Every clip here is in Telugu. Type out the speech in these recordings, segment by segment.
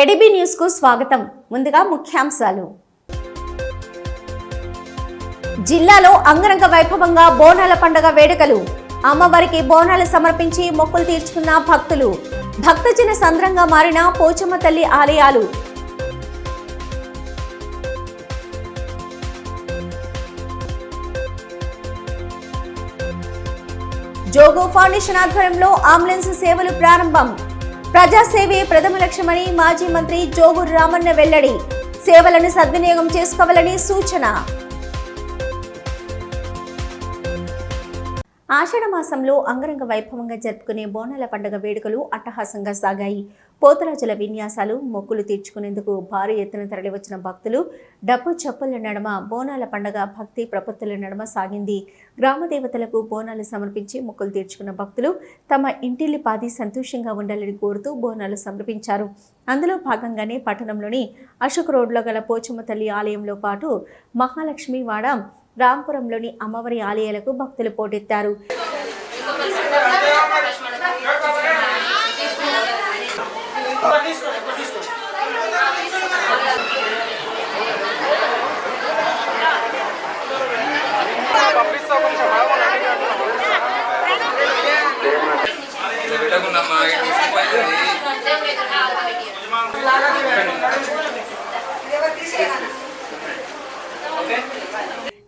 ఏడీబీ న్యూస్ కు స్వాగతం. ముందుగా ముఖ్యాంశాలు. జిల్లాలో అంగరంగ వైభవంగా బోనాల పండుగ వేడుకలు. అమ్మవారికి బోనాలు సమర్పించి మొక్కులు తీర్చుకున్న భక్తులు. భక్తజన సంద్రంగా మారిన పోచమ్మ తల్లి ఆలయాలు. జోగు ఫౌండేషన్ ఆధ్వర్యంలో అంబులెన్స్ సేవలు ప్రారంభం. ప్రజాసేవే ప్రథమ లక్ష్యమని మాజీ మంత్రి జోగు రామన్న వెల్లడి. సేవలను సద్వినియోగం చేసుకోవాలని సూచన. ఆషాఢ మాసంలో అంగరంగ వైభవంగా జరుపుకునే బోనాల పండుగ వేడుకలు అట్టహాసంగా సాగాయి. పోతరాజుల విన్యాసాలు, మొక్కులు తీర్చుకునేందుకు భారీ ఎత్తున తరలివచ్చిన భక్తులు డప్పు చప్పుల నడమ బోనాల పండుగ భక్తి ప్రపత్తుల నడమ సాగింది. గ్రామ దేవతలకు బోనాలు సమర్పించి మొక్కులు తీర్చుకున్న భక్తులు తమ ఇంటిల్లిపాది సంతోషంగా ఉండాలని కోరుతూ బోనాలు సమర్పించారు. అందులో భాగంగానే పట్టణంలోని అశోక్ రోడ్లో గల పోచమ్మ తల్లి ఆలయంలో పాటు మహాలక్ష్మి వాడ, రాంపురంలోని అమ్మవారి ఆలయాలకు భక్తులు పోటెత్తారు.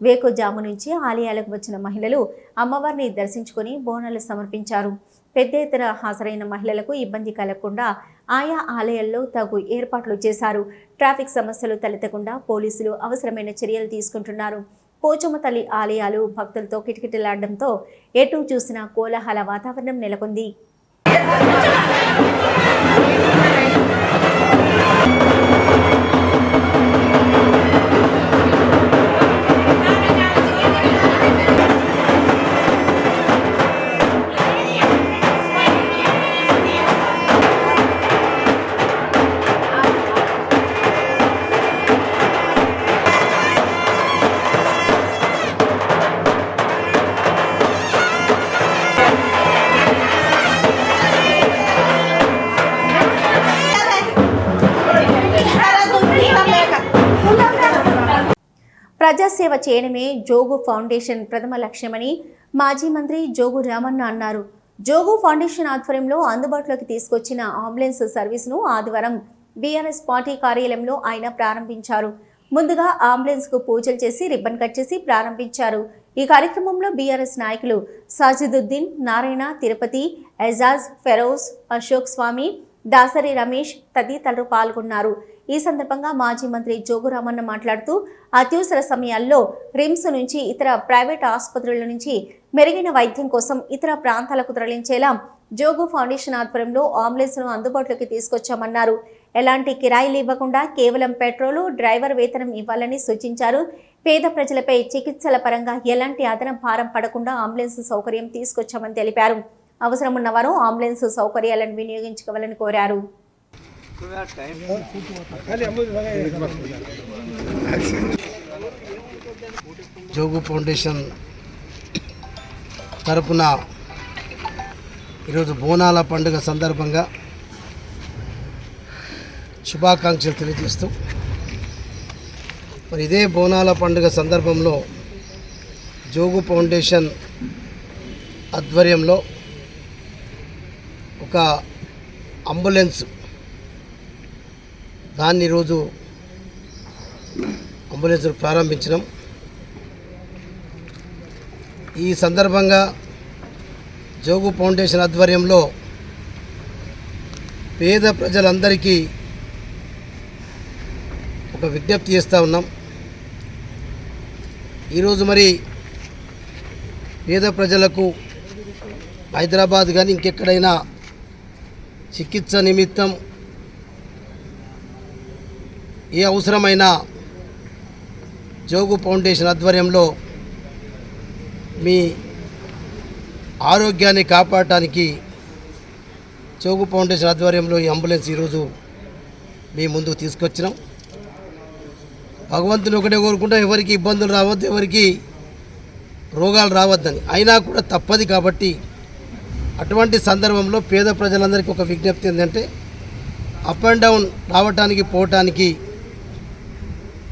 వేకుజాము నుంచి ఆలయాలకు వచ్చిన మహిళలు అమ్మవారిని దర్శించుకుని బోనాలు సమర్పించారు. పెద్ద ఎత్తున హాజరైన మహిళలకు ఇబ్బంది కలగకుండా ఆయా ఆలయాల్లో తగు ఏర్పాట్లు చేశారు. ట్రాఫిక్ సమస్యలు తలెత్తకుండా పోలీసులు అవసరమైన చర్యలు తీసుకుంటున్నారు. పోచమ్మ తల్లి ఆలయాలు భక్తులతో కిటకిటలాడడంతో ఎటు చూసినా కోలాహల వాతావరణం నెలకొంది. ప్రజాసేవ చేయడమే జోగు ఫౌండేషన్ ప్రథమ లక్ష్యమని మాజీ మంత్రి జోగు రామన్న అన్నారు. జోగు ఫౌండేషన్ ఆధ్వర్యంలో అందుబాటులోకి తీసుకొచ్చిన అంబులెన్స్ సర్వీసును ఆదివారం బీఆర్ఎస్ పార్టీ కార్యాలయంలో ఆయన ప్రారంభించారు. ముందుగా అంబులెన్స్ కు పూజలు చేసి రిబ్బన్ కట్ చేసి ప్రారంభించారు. ఈ కార్యక్రమంలో బీఆర్ఎస్ నాయకులు సాజిదుద్దీన్, నారాయణ, తిరుపతి, ఎజాజ్, ఫెరోజ్, అశోక్ స్వామి, దాసరి రమేష్ తదితరులు పాల్గొన్నారు. ఈ సందర్భంగా మాజీ మంత్రి జోగు రామన్న మాట్లాడుతూ అత్యవసర సమయాల్లో రిమ్స్ నుంచి ఇతర ప్రైవేట్ ఆసుపత్రుల నుంచి మెరుగైన వైద్యం కోసం ఇతర ప్రాంతాలకు తరలించేలా జోగు ఫౌండేషన్ ఆధ్వర్యంలో అంబులెన్స్ ను అందుబాటులోకి తీసుకొచ్చామన్నారు. ఎలాంటి కిరాయిలు ఇవ్వకుండా కేవలం పెట్రోలు, డ్రైవర్ వేతనం ఇవ్వాలని సూచించారు. పేద ప్రజలపై చికిత్సల పరంగా ఎలాంటి అదనం భారం పడకుండా అంబులెన్స్ సౌకర్యం తీసుకొచ్చామని తెలిపారు. అవసరం ఉన్నవారు అంబులెన్స్ సౌకర్యాలను వినియోగించుకోవాలని కోరారు. జోగు ఫౌండేషన్ తరపున ఈరోజు బోనాల పండుగ సందర్భంగా శుభాకాంక్షలు తెలియజేస్తూ మరి ఇదే బోనాల పండుగ సందర్భంలో జోగు ఫౌండేషన్ ఆధ్వర్యంలో ఒక అంబులెన్స్ దాన్ని ఈరోజు అంబులెన్స్ ప్రారంభించినాం. ఈ సందర్భంగా జోగు ఫౌండేషన్ ఆధ్వర్యంలో పేద ప్రజలందరికీ ఒక విజ్ఞప్తి చేస్తూ ఉన్నాం. ఈరోజు మరి పేద ప్రజలకు హైదరాబాద్ కానీ ఇంకెక్కడైనా చికిత్స నిమిత్తం ఏ అవసరమైనా జోగు ఫౌండేషన్ ఆధ్వర్యంలో మీ ఆరోగ్యాన్ని కాపాడటానికి జోగు ఫౌండేషన్ ఆధ్వర్యంలో ఈ అంబులెన్స్ ఈరోజు మీ ముందుకు తీసుకొచ్చినాం. భగవంతుని ఒకటే కోరుకుంటా ఎవరికి ఇబ్బందులు రావద్దు, ఎవరికి రోగాలు రావద్దని. అయినా కూడా తప్పది కాబట్టి అటువంటి సందర్భంలో పేద ప్రజలందరికీ ఒక విజ్ఞప్తి ఏంటంటే అప్ అండ్ డౌన్ రావటానికి పోవటానికి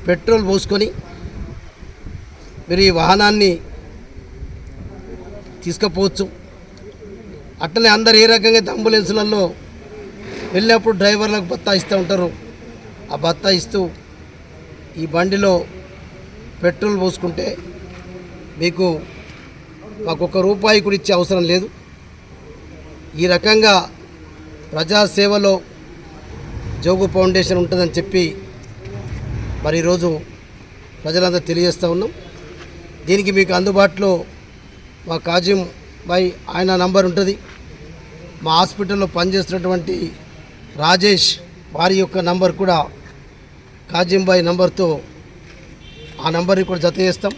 పెట్రోల్ పోసుకొని మీరు ఈ వాహనాన్ని తీసుకుపోవచ్చు. అట్లనే అందరు ఏ రకంగా అంబులెన్సులలో వెళ్ళినప్పుడు డ్రైవర్లకు బత్తా ఇస్తూ ఉంటారు. ఆ బత్తా ఇస్తూ ఈ బండిలో పెట్రోల్ పోసుకుంటే మీకు మాకు ₹1 కూడా ఇచ్చే అవసరం లేదు. ఈ రకంగా ప్రజాసేవలో జోగు ఫౌండేషన్ ఉంటుందని చెప్పి మరి ఈరోజు ప్రజలందరూ తెలియజేస్తూ ఉన్నాం. దీనికి మీకు అందుబాటులో మా కాజిం బాయ్ ఆయన నంబర్ ఉంటుంది. మా హాస్పిటల్లో పనిచేస్తున్నటువంటి రాజేష్ వారి యొక్క నంబర్ కూడా కాజిం బాయ్ నంబర్తో ఆ నంబర్ని కూడా జత చేస్తాం.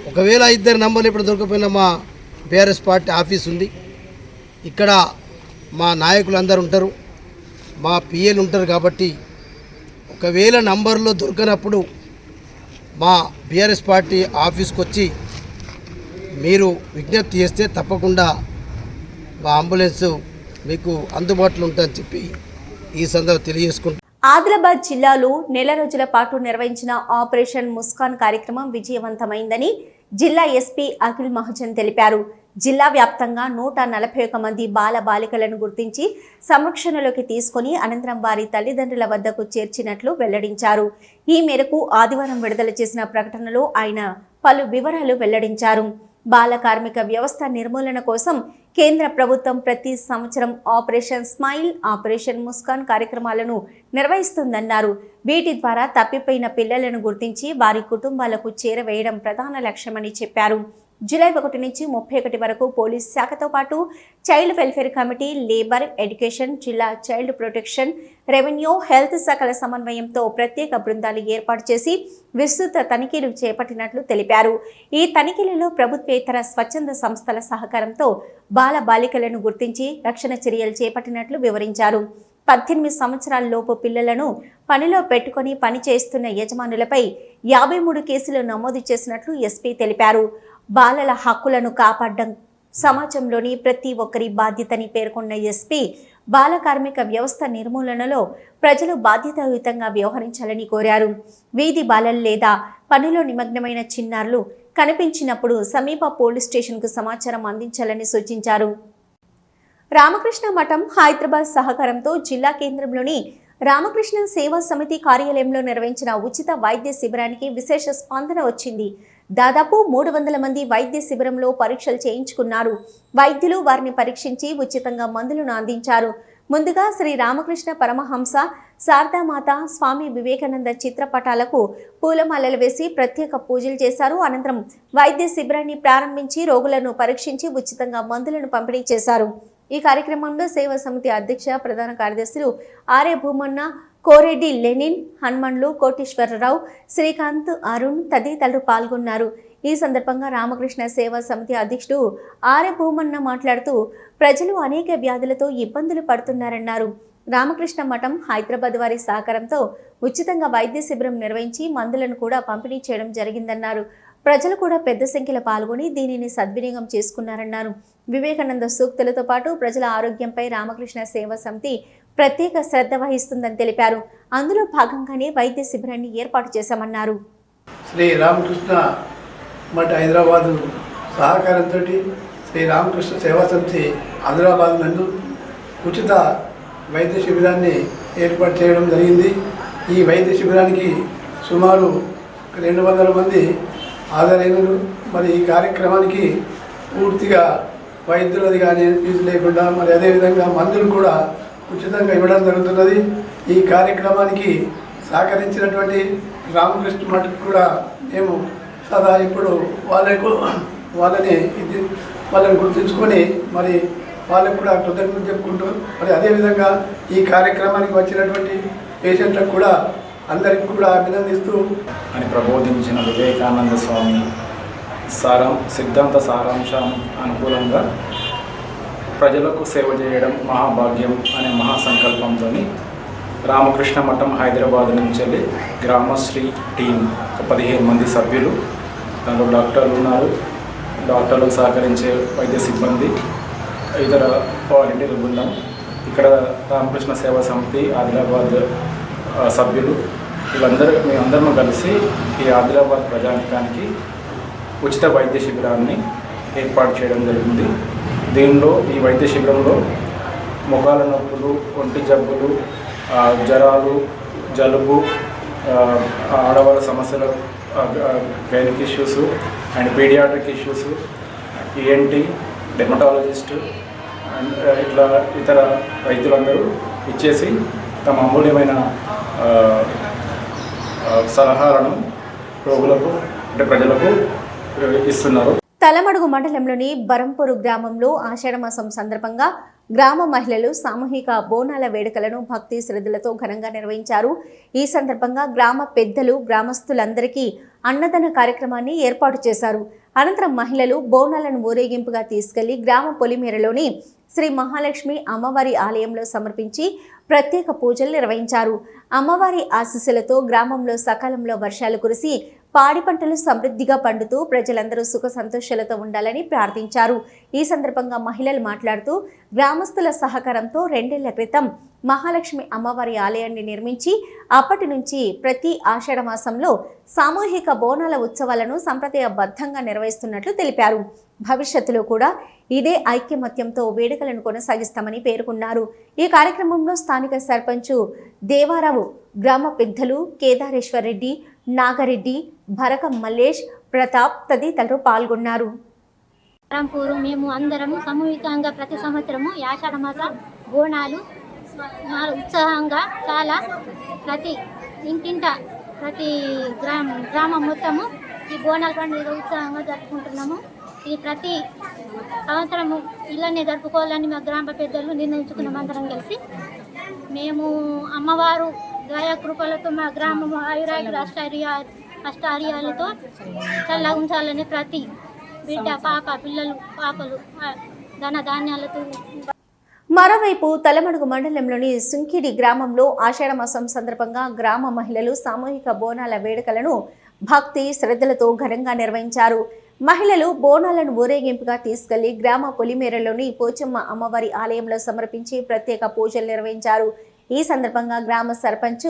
ఒకవేళ ఇద్దరు నంబర్లు ఇప్పుడు దొరకపోయినా మా బీఆర్ఎస్ పార్టీ ఆఫీస్ ఉంది. ఇక్కడ మా నాయకులు అందరూ ఉంటారు, మా పిఏలు ఉంటారు. కాబట్టి ఒకవేళ నంబర్లో దొరకనప్పుడు మా బీఆర్ఎస్ పార్టీ ఆఫీస్కి వచ్చి మీరు విజ్ఞప్తి చేస్తే తప్పకుండా మా అంబులెన్స్ మీకు అందుబాటులో ఉంటుందని చెప్పి ఈ సందర్భంగా తెలియజేసుకుంటాం. ఆదిలాబాద్ జిల్లాలో నెల రోజుల పాటు నిర్వహించిన ఆపరేషన్ ముస్కాన్ కార్యక్రమం విజయవంతమైందని జిల్లా ఎస్పీ అఖిల్ మహజన్ తెలిపారు. జిల్లా వ్యాప్తంగా 141 మంది బాల బాలికలను గుర్తించి సంరక్షణలోకి తీసుకుని అనంతరం వారి తల్లిదండ్రుల వద్దకు చేర్చినట్లు వెల్లడించారు. ఈ మేరకు ఆదివారం విడుదల చేసిన ప్రకటనలో ఆయన పలు వివరాలు వెల్లడించారు. బాల కార్మిక వ్యవస్థ నిర్మూలన కోసం కేంద్ర ప్రభుత్వం ప్రతి సంవత్సరం ఆపరేషన్ స్మైల్, ఆపరేషన్ ముస్కాన్ కార్యక్రమాలను నిర్వహిస్తుందన్నారు. వీటి ద్వారా తప్పిపోయిన పిల్లలను గుర్తించి వారి కుటుంబాలకు చేరవేయడం ప్రధాన లక్ష్యమని చెప్పారు. జూలై 1 నుంచి 31 వరకు పోలీస్ శాఖతో పాటు child welfare committee, labour, education, జిల్లా చైల్డ్ ప్రొటెక్షన్, రెవెన్యూ, హెల్త్ శాఖల సమన్వయంతో ప్రత్యేక బృందాలు ఏర్పాటు చేసి విస్తృత తనిఖీలు చేపట్టినట్లు తెలిపారు. ఈ తనిఖీలలో ప్రభుత్వేతర స్వచ్ఛంద సంస్థల సహకారంతో బాల బాలికలను గుర్తించి రక్షణ చర్యలు చేపట్టినట్లు వివరించారు. 18 సంవత్సరాల లోపు పిల్లలను పనిలో పెట్టుకుని పని చేస్తున్న యజమానులపై 53 కేసులు నమోదు చేసినట్లు ఎస్పీ తెలిపారు. బాలల హక్కులను కాపాడడం సమాజంలోని ప్రతి ఒక్కరి బాధ్యతని పేర్కొన్న ఎస్పీ బాల కార్మిక వ్యవస్థ నిర్మూలనలో ప్రజలు బాధ్యతాయుతంగా వ్యవహరించాలని కోరారు. వీధి బాలలు లేదా పనిలో నిమగ్నమైన చిన్నారులు కనిపించినప్పుడు సమీప పోలీస్ స్టేషన్కు సమాచారం అందించాలని సూచించారు. రామకృష్ణ మఠం హైదరాబాద్ సహకారంతో జిల్లా కేంద్రంలోని రామకృష్ణ సేవా సమితి కార్యాలయంలో నిర్వహించిన ఉచిత వైద్య శిబిరానికి విశేష స్పందన వచ్చింది. దాదాపు 300 మంది వైద్య శిబిరంలో పరీక్షలు చేయించుకున్నారు. వైద్యులు వారిని పరీక్షించి ఉచితంగా మందులను అందించారు. ముందుగా శ్రీ రామకృష్ణ పరమహంస, శారదామాత, స్వామి వివేకానంద చిత్రపటాలకు పూలమాలలు వేసి ప్రత్యేక పూజలు చేశారు. అనంతరం వైద్య శిబిరాన్ని ప్రారంభించి రోగులను పరీక్షించి ఉచితంగా మందులను పంపిణీ చేశారు. ఈ కార్యక్రమంలో సేవా సమితి అధ్యక్ష, ప్రధాన కార్యదర్శులు ఆర్ఏ భూమన్న, కోరెడ్డి లెనిన్, హనుమండ్లు, కోటేశ్వరరావు, శ్రీకాంత్, అరుణ్ తదితరులు పాల్గొన్నారు. ఈ సందర్భంగా రామకృష్ణ సేవా సమితి అధ్యక్షుడు ఆర్ఏ భూమన్న మాట్లాడుతూ ప్రజలు అనేక వ్యాధులతో ఇబ్బందులు పడుతున్నారన్నారు. రామకృష్ణ మఠం హైదరాబాద్ వారి సహకారంతో ఉచితంగా వైద్య శిబిరం నిర్వహించి మందులను కూడా పంపిణీ చేయడం జరిగిందన్నారు. ప్రజలు కూడా పెద్ద సంఖ్యలో పాల్గొని దీనిని సద్వినియోగం చేసుకున్నారన్నారు. వివేకానంద సూక్తులతో పాటు ప్రజల ఆరోగ్యంపై రామకృష్ణ సేవా సమితి ప్రత్యేక శ్రద్ధ వహిస్తుందని తెలిపారు. అందులో భాగంగానే వైద్య శిబిరాన్ని ఏర్పాటు చేశామన్నారు. శ్రీ రామకృష్ణ మఠ హైదరాబాదు సహకారంతో శ్రీ రామకృష్ణ సేవా సమితి హైదరాబాద్ నందు ఉచిత వైద్య శిబిరాన్ని ఏర్పాటు చేయడం జరిగింది. ఈ వైద్య శిబిరానికి సుమారు 200 మంది హాజరైనరు. మరి ఈ కార్యక్రమానికి పూర్తిగా వైద్యులది కానీ ఫీజు లేకుండా మరి అదేవిధంగా మందులు కూడా ఉచితంగా ఇవ్వడం జరుగుతున్నది. ఈ కార్యక్రమానికి సహకరించినటువంటి రామకృష్ణ మఠకు కూడా మేము సదా ఇప్పుడు వాళ్ళని గుర్తించుకొని మరి వాళ్ళకు కూడా కృతజ్ఞతలు చెప్పుకుంటూ మరి అదేవిధంగా ఈ కార్యక్రమానికి వచ్చినటువంటి పేషెంట్లకు కూడా అందరికీ కూడా అభినందిస్తూ అని ప్రబోధించిన వివేకానంద స్వామి సిద్ధాంత సారాంశం అనుకూలంగా ప్రజలకు సేవ చేయడం మహాభాగ్యం అనే మహాసంకల్పంతో రామకృష్ణ మఠం హైదరాబాద్ నుంచి వెళ్ళి గ్రామశ్రీ టీం 15 మంది సభ్యులు, దాంట్లో డాక్టర్లు ఉన్నారు, డాక్టర్లకు సహకరించే వైద్య సిబ్బంది, ఇతర వాలంటీర్ బృందం ఇక్కడ రామకృష్ణ సేవా సమితి ఆదిలాబాద్ సభ్యులు మేమందరం కలిసి ఈ ఆదిలాబాద్ ప్రజానికానికి ఉచిత వైద్య శిబిరాన్ని ఏర్పాటు చేయడం జరిగింది. దీనిలో ఈ వైద్య శిబిరంలో మొగాల నొప్పులు, ఒంటి జబ్బులు, జ్వరాలు, జలుబు, ఆడవాళ్ళ సమస్యలు, gynaec issues and paediatric issues, ENT, dermatologist and ఇట్లా ఇతర వైద్యులందరూ ఇచ్చేసి తమ అమూల్యమైన సలహాలను రోగులకు అంటే ప్రజలకు ఇస్తున్నారు. తలమడుగు మండలంలోని బరంపూరు గ్రామంలో ఆషాఢమాసం సందర్భంగా గ్రామ మహిళలు సామూహిక బోనాల వేడుకలను భక్తి శ్రద్ధలతో ఘనంగా నిర్వహించారు. ఈ సందర్భంగా గ్రామ పెద్దలు గ్రామస్తులందరికీ అన్నదాన కార్యక్రమాన్ని ఏర్పాటు చేశారు. అనంతరం మహిళలు బోనాలను ఊరేగింపుగా తీసుకెళ్లి గ్రామ పొలిమేరలోని శ్రీ మహాలక్ష్మి అమ్మవారి ఆలయంలో సమర్పించి ప్రత్యేక పూజలు నిర్వహించారు. అమ్మవారి ఆశీస్సులతో గ్రామంలో సకాలంలో వర్షాలు కురిసి పాడి పంటలు సమృద్ధిగా పండుతూ ప్రజలందరూ సుఖ సంతోషాలతో ఉండాలని ప్రార్థించారు. ఈ సందర్భంగా మహిళలు మాట్లాడుతూ గ్రామస్తుల సహకారంతో 2 ఏళ్ల క్రితం మహాలక్ష్మి అమ్మవారి ఆలయాన్ని నిర్మించి అప్పటి నుంచి ప్రతి ఆషాఢ మాసంలో సామూహిక బోనాల ఉత్సవాలను సంప్రదాయబద్ధంగా నిర్వహిస్తున్నట్లు తెలిపారు. భవిష్యత్తులో కూడా ఇదే ఐక్యమత్యంతో వేడుకలను కొనసాగిస్తామని పేర్కొన్నారు. ఈ కార్యక్రమంలో స్థానిక సర్పంచ్ దేవారావు, గ్రామ పెద్దలు కేదారేశ్వర్ రెడ్డి, నాగరెడ్డి, భరకం మల్లేష్, ప్రతాప్ తదితరులు పాల్గొన్నారు. బరంపూరు మేము అందరం సామూహికంగా ప్రతి సంవత్సరము ఆషాఢ మాస బోనాలు ఉత్సాహంగా చాలా ప్రతి ఇంటింట ప్రతి గ్రామం మొత్తము ఈ బోనాల పండుగ ఉత్సాహంగా జరుపుకుంటున్నాము. ఇది ప్రతి సంవత్సరము ఇలానే జరుపుకోవాలని మా గ్రామ పెద్దలు నిర్ణయించుకున్నాం. అందరం కలిసి మేము అమ్మవారు దయా కృపలతో మా గ్రామము ఆయురాయుడు అష్టార్యాలతో చల్లగా ఉంచాలని ప్రతి బిడ్డ, పాప, పిల్లలు, పాపలు ధాన్యాలతో. మరోవైపు తలమడుగు మండలంలోని సుంకిడి గ్రామంలో ఆషాఢమాసం సందర్భంగా గ్రామ మహిళలు సామూహిక బోనాల వేడుకలను భక్తి శ్రద్ధలతో ఘనంగా నిర్వహించారు. మహిళలు బోనాలను ఊరేగింపుగా తీసుకెళ్లి గ్రామ పొలిమేరలోని పోచమ్మ అమ్మవారి ఆలయంలో సమర్పించి ప్రత్యేక పూజలు నిర్వహించారు. ఈ సందర్భంగా గ్రామ సర్పంచ్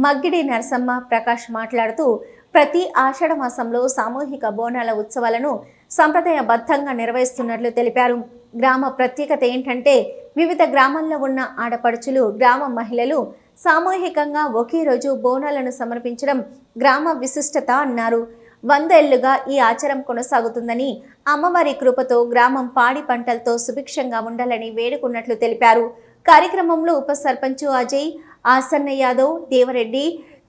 మగ్గిడి నరసమ్మ ప్రకాష్ మాట్లాడుతూ ప్రతి ఆషాఢ మాసంలో సామూహిక బోనాల ఉత్సవాలను సంప్రదాయబద్ధంగా నిర్వహిస్తున్నట్లు తెలిపారు. గ్రామ ప్రత్యేకత ఏంటంటే వివిధ గ్రామాల్లో ఉన్న ఆడపడుచులు, గ్రామ మహిళలు సామూహికంగా ఒకే రోజు బోనాలను సమర్పించడం గ్రామ విశిష్టత అన్నారు. 100 ఏళ్లుగా ఈ ఆచారం కొనసాగుతుందని, అమ్మవారి కృపతో గ్రామం పాడి పంటలతో సుభిక్షంగా ఉండాలని వేడుకున్నట్లు తెలిపారు. కార్యక్రమంలో ఉప సర్పంచ్ అజయ్, ఆసన్న యాదవ్, దేవరెడ్డి,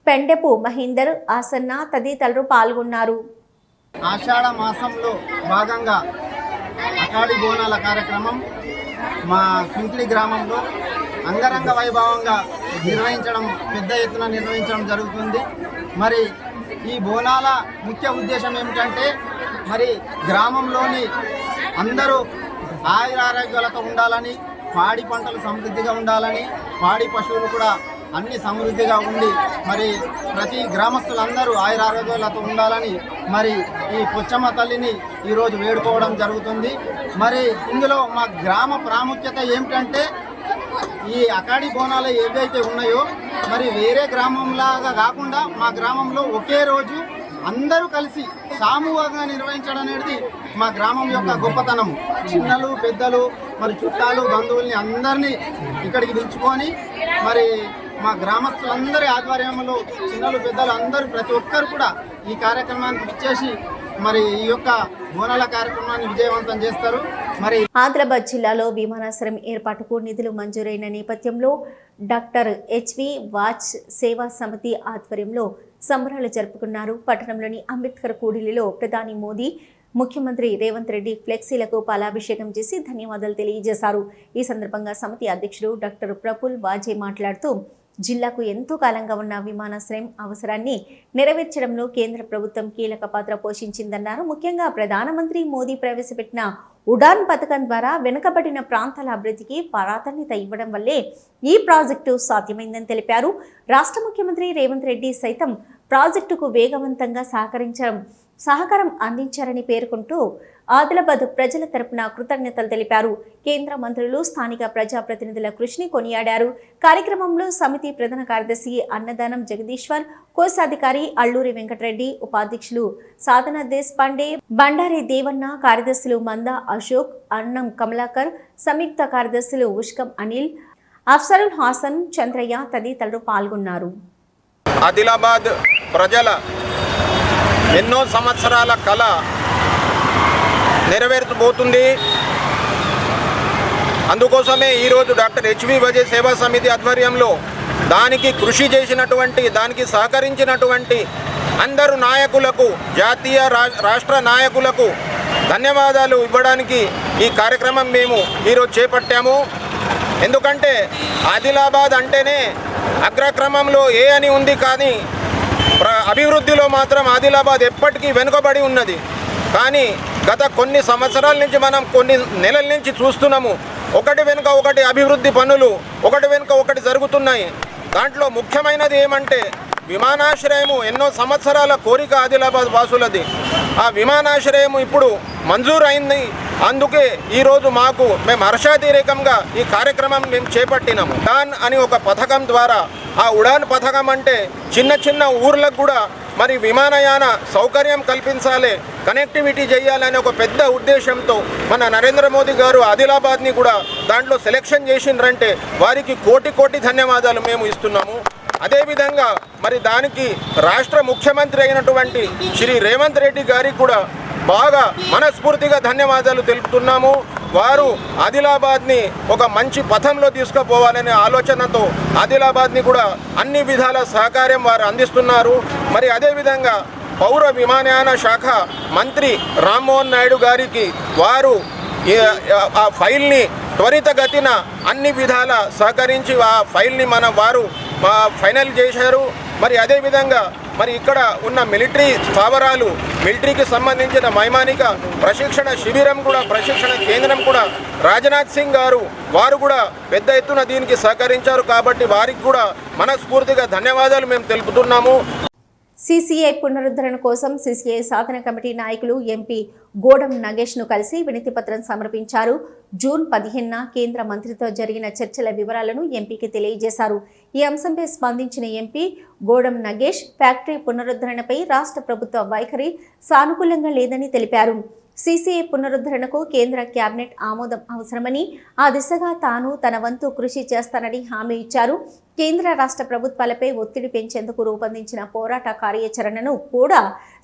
పెండెపు మహేందర్, ఆసన్న తదితరులు పాల్గొన్నారు. ఆషాఢ మాసంలో భాగంగా అకాడి బోనాల కార్యక్రమం మా సుంకిడి గ్రామంలో అంగరంగ వైభవంగా పెద్ద ఎత్తున నిర్వహించడం జరుగుతుంది. మరి ఈ బోనాల ముఖ్య ఉద్దేశం ఏమిటంటే మరి గ్రామంలోని అందరూ ఆయురారోగ్యాలతో ఉండాలని, పాడి పంటలు సమృద్ధిగా ఉండాలని, పాడి పశువులు కూడా అన్ని సమృద్ధిగా ఉండి మరి ప్రతి గ్రామస్తులందరూ ఆయురారోగ్యాలతో ఉండాలని మరి ఈ పొచ్చమ్మ తల్లిని ఈరోజు వేడుకోవడం జరుగుతుంది. మరి ఇందులో మా గ్రామ ప్రాముఖ్యత ఏమిటంటే ఈ అకాడి బోనాలు ఏవైతే ఉన్నాయో మరి వేరే గ్రామంలాగా కాకుండా మా గ్రామంలో ఒకే రోజు అందరూ కలిసి సామూహికంగా నిర్వహించడం అనేది మా గ్రామం యొక్క గొప్పతనము. చిన్నలు, పెద్దలు, మరి చుట్టాలు, బంధువుల్ని అందరినీ ఇక్కడికి పిలుచుకొని మరి మా గ్రామస్తులందరి ఆధ్వర్యంలో చిన్నలు, పెద్దలు అందరూ ప్రతి ఒక్కరు కూడా ఈ కార్యక్రమానికి ఇచ్చేసి మరి ఈ యొక్క బోనాల కార్యక్రమాన్ని విజయవంతం చేస్తారు. మరి ఆదిలాబాద్ జిల్లాలో విమానాశ్రయం ఏర్పాటుకు నిధులు మంజూరైన నేపథ్యంలో డాక్టర్ హెచ్వి వాచ్ సేవా సమితి ఆధ్వర్యంలో సంబరాలు జరుపుకున్నారు. పట్టణంలోని అంబేద్కర్ కూడలిలో ప్రధాని మోదీ, ముఖ్యమంత్రి రేవంత్ రెడ్డి ఫ్లెక్సీలకు పాలాభిషేకం చేసి ధన్యవాదాలు తెలియజేశారు. ఈ సందర్భంగా సమితి అధ్యక్షుడు డాక్టర్ ప్రఫుల్ వాజే మాట్లాడుతూ జిల్లాకు ఎంతో కాలంగా ఉన్న విమానాశ్రయం అవసరాన్ని నెరవేర్చడంలో కేంద్ర ప్రభుత్వం కీలక పాత్ర పోషించిందన్నారు. ముఖ్యంగా ప్రధానమంత్రి మోదీ ప్రవేశపెట్టిన ఉడాన్ పథకం ద్వారా వెనుకబడిన ప్రాంతాల అభివృద్ధికి ప్రాధాన్యత ఇవ్వడం వల్లే ఈ ప్రాజెక్టు సాధ్యమైందని తెలిపారు. రాష్ట్ర ముఖ్యమంత్రి రేవంత్ రెడ్డి సైతం ప్రాజెక్టుకు వేగవంతంగా సహకారం అందించారని పేర్కొంటూ ఆదిలాబాద్ ప్రజల తరపున కృతజ్ఞతలు తెలిపారు. కేంద్ర మంత్రులు, స్థానిక ప్రజాప్రతినిధుల కృషిని కొనియాడారు. కార్యక్రమంలో సమితి ప్రధాన కార్యదర్శి అన్నదానం జగదీశ్వర్, కోశాధికారి అల్లూరి వెంకటరెడ్డి, ఉపాధ్యక్షులు సాధన దేశపాండే, బండారి దేవన్న, కార్యదర్శులు మంద అశోక్, అన్నం కమలాకర్, సంయుక్త కార్యదర్శులు ఉష్కం అనిల్, అఫ్సరుల్ హాసన్, చంద్రయ్య తదితరులు పాల్గొన్నారు. ఆదిలాబాద్ ప్రజల ఎన్నో సంవత్సరాల కళ నెరవేర్చబోతుంది. అందుకోసమే ఈరోజు డాక్టర్ హెచ్వి వజే సేవా సమితి ఆధ్వర్యంలో దానికి కృషి చేసినటువంటి, దానికి సహకరించినటువంటి అందరు నాయకులకు, జాతీయ రాష్ట్ర నాయకులకు ధన్యవాదాలు ఇవ్వడానికి ఈ కార్యక్రమం మేము ఈరోజు చేపట్టాము. ఎందుకంటే ఆదిలాబాద్ అంటేనే అగ్రక్రమంలో ఏ అని ఉంది, కానీ అభివృద్ధిలో మాత్రం ఆదిలాబాద్ ఎప్పటికీ వెనుకబడి ఉన్నది. కానీ గత కొన్ని సంవత్సరాల నుంచి మనం కొన్ని నెలల నుంచి చూస్తున్నాము, ఒకటి వెనుక ఒకటి అభివృద్ధి పనులు ఒకటి వెనుక ఒకటి జరుగుతున్నాయి. దాంట్లో ముఖ్యమైనది ఏమంటే విమానాశ్రయము. ఎన్నో సంవత్సరాల కోరిక ఆదిలాబాద్ వాసులది. ఆ విమానాశ్రయము ఇప్పుడు మంజూరు అయింది. అందుకే ఈరోజు మేము హర్షాతిరేకంగా ఈ కార్యక్రమం మేము చేపట్టినాము. ఉడాన్ అని ఒక పథకం ద్వారా, ఆ ఉడాన్ పథకం అంటే చిన్న చిన్న ఊర్లకు కూడా మరి విమానయాన సౌకర్యం కల్పించాలి, కనెక్టివిటీ చేయాలనే ఒక పెద్ద ఉద్దేశంతో మన నరేంద్ర మోదీ గారు ఆదిలాబాద్ని కూడా దాంట్లో సెలెక్షన్ చేసిండ్రంటే వారికి కోటి కోటి ధన్యవాదాలు మేము ఇస్తున్నాము. అదేవిధంగా మరి దానికి రాష్ట్ర ముఖ్యమంత్రి అయినటువంటి శ్రీ రేవంత్ రెడ్డి గారికి కూడా బాగా మనస్ఫూర్తిగా ధన్యవాదాలు తెలుపుతున్నాము. వారు ఆదిలాబాద్ని ఒక మంచి పథంలో తీసుకుపోవాలనే ఆలోచనతో ఆదిలాబాద్ని కూడా అన్ని విధాల సహకారం వారు అందిస్తున్నారు. మరి అదేవిధంగా పౌర విమానయాన శాఖ మంత్రి రామ్మోహన్ నాయుడు గారికి వారు ఆ ఫైల్ని త్వరితగతిన అన్ని విధాల సహకరించి ఆ ఫైల్ని వారు ఫైనల్ చేశారు. మరి అదేవిధంగా మరి ఇక్కడ ఉన్న మిలిటరీ స్థావరాలు, మిలిటరీకి సంబంధించిన వైమానిక ప్రశిక్షణ శిబిరం కూడా, ప్రశిక్షణ కేంద్రం కూడా రాజ్నాథ్ సింగ్ గారు వారు కూడా పెద్ద ఎత్తున దీనికి సహకరించారు. కాబట్టి వారికి కూడా మనస్ఫూర్తిగా ధన్యవాదాలు మేము తెలుపుతున్నాము. సీసీఐ పునరుద్ధరణ కోసం సీసీఐ సాధన కమిటీ నాయకులు ఎంపీ గోడం నగేష్ను కలిసి వినతిపత్రం సమర్పించారు. జూన్ 15న కేంద్ర మంత్రితో జరిగిన చర్చల వివరాలను ఎంపీకి తెలియజేశారు. ఈ అంశంపై స్పందించిన ఎంపీ గోడం నగేష్ ఫ్యాక్టరీ పునరుద్ధరణపై రాష్ట్ర ప్రభుత్వ వైఖరి సానుకూలంగా లేదని తెలిపారు. సీసీఐ పునరుద్ధరణకు కేంద్ర కేబినెట్ ఆమోదం అవసరమని, ఆ దిశగా తాను తన వంతు కృషి చేస్తానని హామీ ఇచ్చారు. కేంద్ర రాష్ట్ర ప్రభుత్వాలపై ఒత్తిడి పెంచేందుకు రూపొందించిన పోరాట కార్యాచరణను కూడా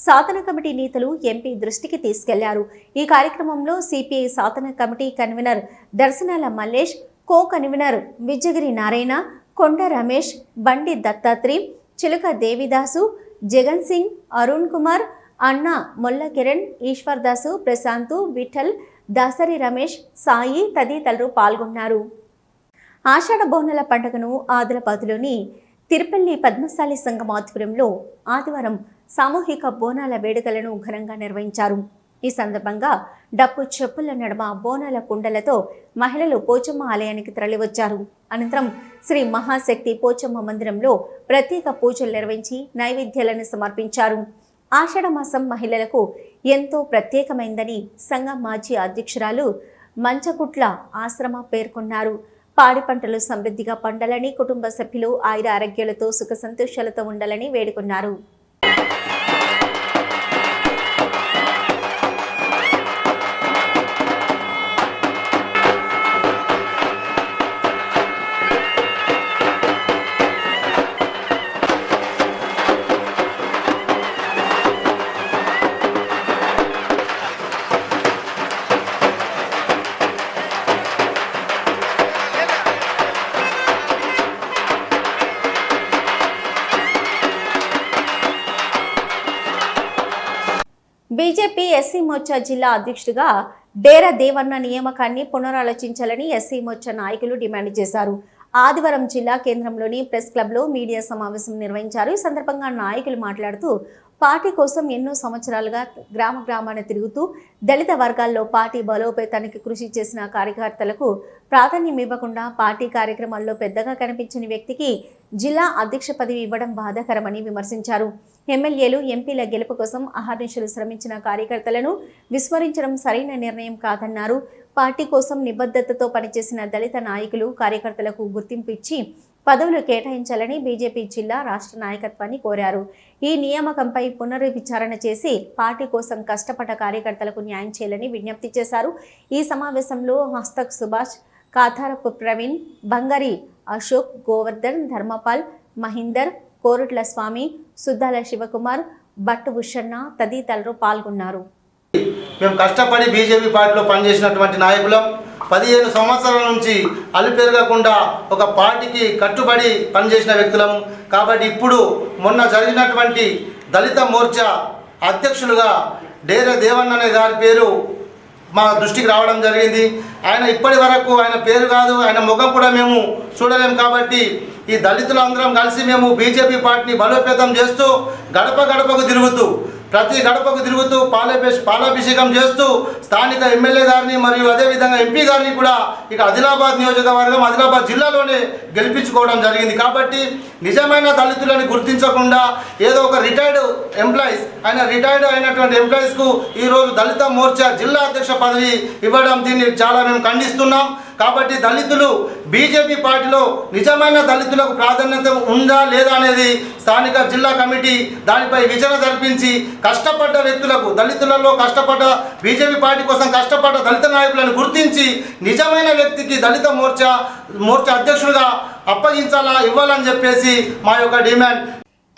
సాధన కమిటీ నేతలు ఎంపీ దృష్టికి తీసుకెళ్లారు. ఈ కార్యక్రమంలో సిపిఐ సాధన committee convener Darshanala Mallesh, co convener Vijayagiri Narayana, Konda Ramesh, బండి దత్తాత్రి, చిలుక దేవిదాసు, జగన్ సింగ్, అరుణ్ కుమార్, అన్న మొల్ల కిరణ్, ఈశ్వర్ దాసు, ప్రశాంతు, విఠల్, దాసరి రమేష్, సాయి తదితరులు పాల్గొన్నారు. ఆషాఢ బోనాల పండుగను ఆదిలాబాద్లోని తిరుపల్లి పద్మశాలి సంఘం ఆధ్వర్యంలో ఆదివారం సామూహిక బోనాల వేడుకలను ఘనంగా నిర్వహించారు. ఈ సందర్భంగా డప్పు చెప్పుల నడుమ బోనాల కుండలతో మహిళలు పోచమ్మ ఆలయానికి తరలివచ్చారు. అనంతరం శ్రీ మహాశక్తి పోచమ్మ మందిరంలో ప్రత్యేక పూజలు నిర్వహించి నైవేద్యాలను సమర్పించారు. ఆషాఢ మాసం మహిళలకు ఎంతో ప్రత్యేకమైందని సంఘం మాజీ అధ్యక్షురాలు మంచకుట్ల ఆశ్రమ పేర్కొన్నారు. పాడి పంటలు సమృద్ధిగా పండాలని, కుటుంబ సభ్యులు ఆయుర ఆరోగ్యాలతో సుఖ సంతోషాలతో ఉండాలని వేడుకున్నారు. బీజేపీ ఎస్సీ మోర్చా జిల్లా అధ్యక్షుడిగా డేరా దేవన్న నియామకాన్ని పునరాలోచించాలని ఎస్సీ మోర్చా నాయకులు డిమాండ్ చేశారు. ఆదివారం జిల్లా కేంద్రంలోని ప్రెస్ క్లబ్లో మీడియా సమావేశం నిర్వహించారు. ఈ సందర్భంగా నాయకులు మాట్లాడుతూ పార్టీ కోసం ఎన్నో సంవత్సరాలుగా గ్రామాన తిరుగుతూ దళిత వర్గాల్లో పార్టీ బలోపేతానికి కృషి చేసిన కార్యకర్తలకు ప్రాధాన్యం ఇవ్వకుండా పార్టీ కార్యక్రమాల్లో పెద్దగా కనిపించని వ్యక్తికి జిల్లా అధ్యక్ష పదవి ఇవ్వడం బాధాకరమని విమర్శించారు. ఎమ్మెల్యేలు, ఎంపీల గెలుపు కోసం అహర్నిశలు శ్రమించిన కార్యకర్తలను విస్మరించడం సరైన నిర్ణయం కాదన్నారు. పార్టీ కోసం నిబద్ధతతో పనిచేసిన దళిత నాయకులు, కార్యకర్తలకు గుర్తింపు ఇచ్చి పదవులు కేటాయించాలని బీజేపీ జిల్లా రాష్ట్ర నాయకత్వాన్ని కోరారు. ఈ నియామకంపై పునర్విచారణ చేసి పార్టీ కోసం కష్టపడ్డ కార్యకర్తలకు న్యాయం చేయాలని విజ్ఞప్తి చేశారు. ఈ సమావేశంలో హస్తక్ సుభాష్, కాథారపు ప్రవీణ్, బంగారి అశోక్, గోవర్ధన్, ధర్మపాల్, మహీందర్, కోరుట్ల స్వామి, సుద్దాల శివకుమార్, భట్టు భుషన్న తదితరులు పాల్గొన్నారు. మేము కష్టపడి బీజేపీ పార్టీలో పనిచేసినటువంటి నాయకులం. 15 సంవత్సరాల నుంచి అలుపెరగకుండా ఒక పార్టీకి కట్టుబడి పనిచేసిన వ్యక్తులం. కాబట్టి ఇప్పుడు మొన్న జరిగినటువంటి దళిత మోర్చా అధ్యక్షులుగా డేరే దేవన్న అనే గారి పేరు మా దృష్టికి రావడం జరిగింది. ఆయన ఇప్పటి వరకు ఆయన పేరు కాదు, ఆయన ముఖం కూడా మేము చూడలేము. కాబట్టి ఈ దళితులు అందరం కలిసి మేము బీజేపీ పార్టీని బలోపేతం చేస్తూ గడప గడపకు తిరుగుతూ ప్రతి గడపకు తిరుగుతూ పాలాభిషేకం చేస్తూ స్థానిక ఎమ్మెల్యే గారిని మరియు అదేవిధంగా ఎంపీ గారిని కూడా ఇక ఆదిలాబాద్ నియోజకవర్గం, ఆదిలాబాద్ జిల్లాలోనే గెలిపించుకోవడం జరిగింది. కాబట్టి నిజమైన దళితులని గుర్తించకుండా ఏదో ఒక రిటైర్డ్ ఎంప్లాయీస్ రిటైర్డ్ అయినటువంటి ఎంప్లాయీస్కు ఈరోజు దళిత మోర్చా జిల్లా అధ్యక్ష పదవి ఇవ్వడం, దీన్ని చాలా మేము ఖండిస్తున్నాం. కాబట్టి దళితులు బీజేపీ పార్టీలో నిజమైన దళితులకు ప్రాధాన్యత ఉందా లేదా అనేది స్థానిక జిల్లా కమిటీ దానిపై విచారణ జరిపించి కష్టపడ్డ వ్యక్తులకు, దళితులలో కష్టపడ్డ బీజేపీ పార్టీ కోసం కష్టపడ్డ దళిత నాయకులను గుర్తించి నిజమైన వ్యక్తికి దళిత మోర్చా అధ్యక్షుడిగా అప్పగించాలా, ఇవ్వాలని చెప్పేసి మా యొక్క డిమాండ్.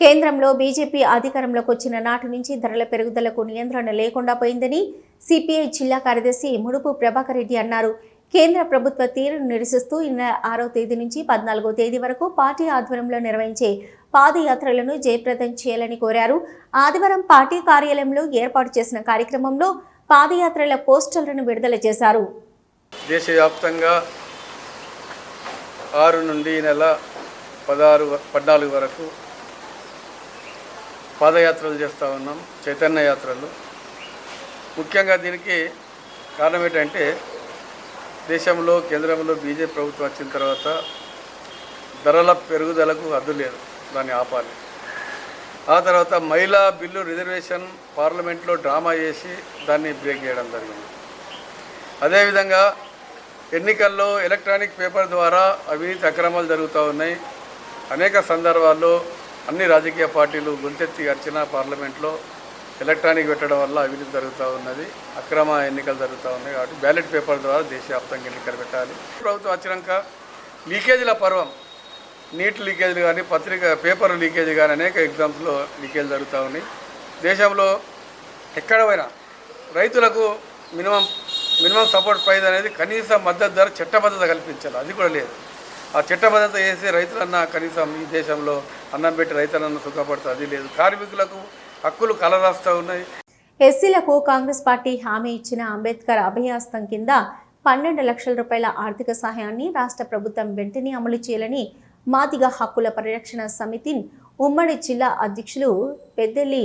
కేంద్రంలో బీజేపీ అధికారంలోకి వచ్చిన నాటి నుంచి ధరల పెరుగుదలకు నియంత్రణ లేకుండా పోయిందని సిపిఐ జిల్లా కార్యదర్శి ముడుపు ప్రభాకర్ రెడ్డి అన్నారు. కేంద్ర ప్రభుత్వ తీరును నిరసిస్తూ ఈ నెల 6వ తేదీ నుంచి 14వ తేదీ వరకు పార్టీ ఆధ్వర్యంలో నిర్వహించే పాదయాత్రలను జయప్రదం చేయాలని కోరారు. ఆదివారం పార్టీ కార్యాలయంలో ఏర్పాటు చేసిన కార్యక్రమంలో పాదయాత్రల పోస్టర్లను విడుదల చేశారు. దేశవ్యాప్తంగా 6 నుండి ఈ నెల 14 వరకు పాదయాత్రలు చేస్తూ ఉన్నాం, చైతన్య యాత్రలు. ముఖ్యంగా దీనికి కారణం ఏంటంటే దేశంలో, కేంద్రంలో బీజేపీ ప్రభుత్వం వచ్చిన తర్వాత ధరల పెరుగుదలకు హద్దు లేదు, దాన్ని ఆపాలి. ఆ తర్వాత మహిళా బిల్లు రిజర్వేషన్ పార్లమెంట్లో డ్రామా చేసి దాన్ని బ్రేక్ చేయడం జరిగింది. అదేవిధంగా ఎన్నికల్లో ఎలక్ట్రానిక్ పేపర్ ద్వారా అవినీతి అక్రమాలు జరుగుతూ ఉన్నాయి. అనేక సందర్భాల్లో అన్ని రాజకీయ పార్టీలు గొంతెత్తి అర్చిన పార్లమెంట్లో ఎలక్ట్రానిక్ పెట్టడం వల్ల అవినీతి జరుగుతూ ఉన్నది, అక్రమ ఎన్నికలు జరుగుతూ ఉన్నాయి. కాబట్టి బ్యాలెట్ పేపర్ ద్వారా దేశవ్యాప్తంగా ఎన్నికలు పెట్టాలి. ప్రభుత్వం వచ్చినాక లీకేజీల పర్వం, నీట్ లీకేజీలు కానీ, పేపర్ లీకేజీ కానీ అనేక ఎగ్జామ్స్లో లీకేజ్ జరుగుతూ ఉన్నాయి. దేశంలో ఎక్కడ పోయినా రైతులకు మినిమం సపోర్ట్ ప్రైస్ అనేది కనీస మద్దతు ధర చట్టబద్ధత కల్పించాలి, అది కూడా లేదు. ఆ చట్టబద్ధత చేసి రైతులన్నా కనీసం ఈ దేశంలో అన్నం పెట్టి రైతులన్నా సుఖపడుతుంది, అది లేదు. కార్మికులకు హక్కులు కలరాస్తూ ఉన్నాయి. ఎస్సీలకు కాంగ్రెస్ పార్టీ హామీ ఇచ్చిన అంబేద్కర్ అభయహస్తం కింద 12 లక్షల రూపాయల ఆర్థిక సహాయాన్ని రాష్ట్ర ప్రభుత్వం వెంటనే అమలు చేయాలని మాదిగ హక్కుల పరిరక్షణ సమితి ఉమ్మడి జిల్లా అధ్యక్షులు పెద్దెల్లి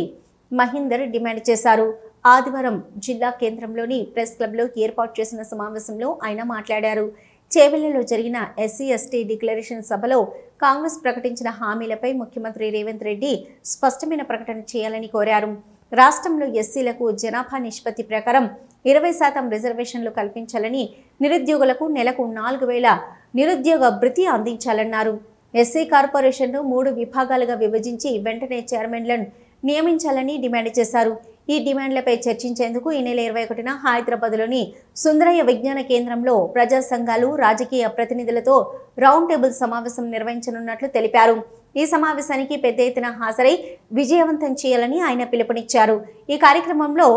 మహీందర్ డిమాండ్ చేశారు. ఆదివారం జిల్లా కేంద్రంలోని ప్రెస్ క్లబ్లో ఏర్పాటు చేసిన సమావేశంలో ఆయన మాట్లాడారు. చేవెళ్లలో జరిగిన ఎస్సీ ఎస్టీ డిక్లరేషన్ సభలో కాంగ్రెస్ ప్రకటించిన హామీలపై ముఖ్యమంత్రి రేవంత్ రెడ్డి స్పష్టమైన ప్రకటన చేయాలని కోరారు. రాష్ట్రంలో ఎస్సీలకు జనాభా నిష్పత్తి ప్రకారం 20% రిజర్వేషన్లు కల్పించాలని, నిరుద్యోగులకు నెలకు 4,000 నిరుద్యోగ భృతి అందించాలన్నారు. ఎస్సీ కార్పొరేషన్ను 3 విభాగాలుగా విభజించి వెంటనే చైర్మన్లను నియమించాలని డిమాండ్ చేశారు. ఈ డిమాండ్లపై చర్చించేందుకు ఈ నెల 21న హైదరాబాద్లోని సుందరయ్య విజ్ఞాన కేంద్రంలో ప్రజా సంఘాలు, రాజకీయ ప్రతినిధులతో రౌండ్ టేబుల్ సమావేశం నిర్వహించనున్నట్లు తెలిపారు. ఈ సమావేశానికి పెద్ద ఎత్తున హాజరై విజయవంతం చేయాలని ఆయన పిలుపునిచ్చారు. ఈ కార్యక్రమంలో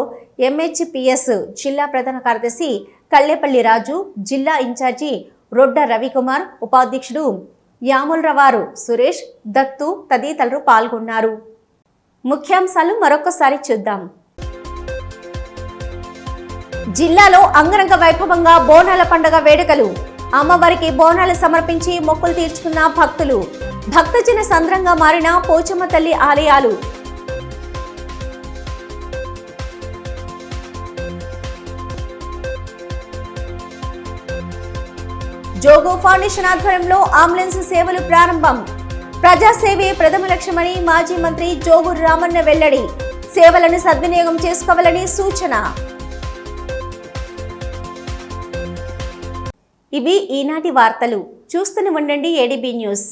ఎంహెచ్పిఎస్ జిల్లా ప్రధాన కార్యదర్శి కల్లేపల్లి రాజు, జిల్లా ఇన్ఛార్జి రొడ్డ రవికుమార్, ఉపాధ్యక్షుడు యాముల్రవారు సురేష్, దత్తు తదితరులు పాల్గొన్నారు. ముఖ్యాంశాలు మరొకసారి చూద్దాం. జిల్లాలో అంగరంగ వైభవంగా బోనాల పండుగ వేడుకలు. అమ్మవారికి బోనాలు సమర్పించి మొక్కులు తీర్చుకున్న భక్తులు. భక్తజన సంద్రంగా మారిన పోచమ్మ తల్లి ఆలయాలు. జోగు ఫౌండేషన్ ఆధ్వర్యంలో అంబులెన్స్ సేవలు ప్రారంభం. ప్రజాసేవే ప్రథమ లక్ష్యమని మాజీ మంత్రి జోగు రామన్న వెల్లడి. సేవలను సద్వినియోగం చేసుకోవాలని సూచన. ఇవి ఈనాటి వార్తలు. చూస్తూనే ఉండండి ఏడీబీ న్యూస్.